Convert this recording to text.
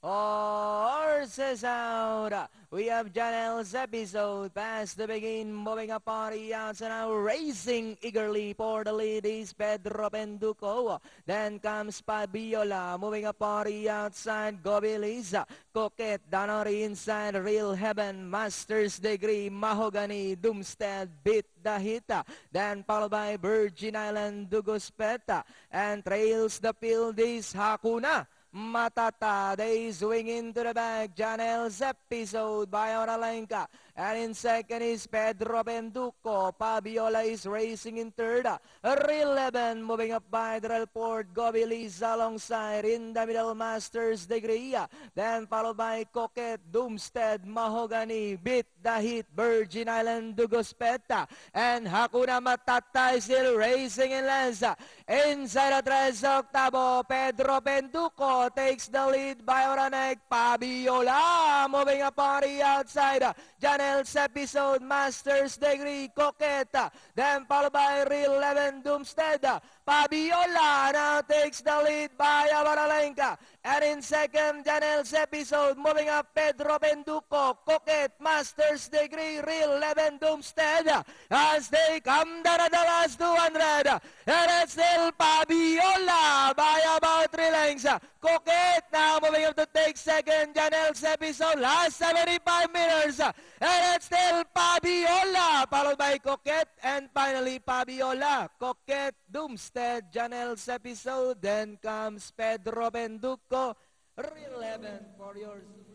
Horses out. We have Janelle's episode past the begin, moving up on the outside now, racing eagerly for the lead is Pedro Penduko. Then comes Fabiola, moving up on the outside, Gobiliza, Coquette, down on the inside, Real Heaven, Master's Degree, Mahogany, Doomstead, Beat the Hita, then followed by Virgin Island, Duguspeta, and trails the field is Hakuna Matata. They swing into the back. Janelle's episode by Oralenka. And in second is Pedro Penduko. Fabiola is racing in third. Real 11 moving up by Drelport. Gobiliza alongside. In the middle, Masters Degree. Then followed by Coquette, Doomstead, Mahogany, Beat the Hit, Virgin Island, Duguspeta. And Hakuna Matata is still racing in Lanza. Inside the tres octavo, Pedro Penduko takes the lead by Oranek. Fabiola moving up on the outside. Janelle's episode, Master's Degree, Coquette. Then followed by Real 11, Doomstead. Fabiola now takes the lead by Avaralenka. And in second, Janelle's episode, moving up Pedro Penduko, Coquette, Master's Degree, Real 11, Doomstead. As they come down at the last 200. And it's still Fabiola by about 3 lengths. Coquette now moving up to take second. Janelle's episode, last 75 meters. And it's still Fabiola, followed by Coquette. And finally, Fabiola, Coquette, Doomstead, Janelle's episode. Then comes Pedro Penduko, Real 11 for yours.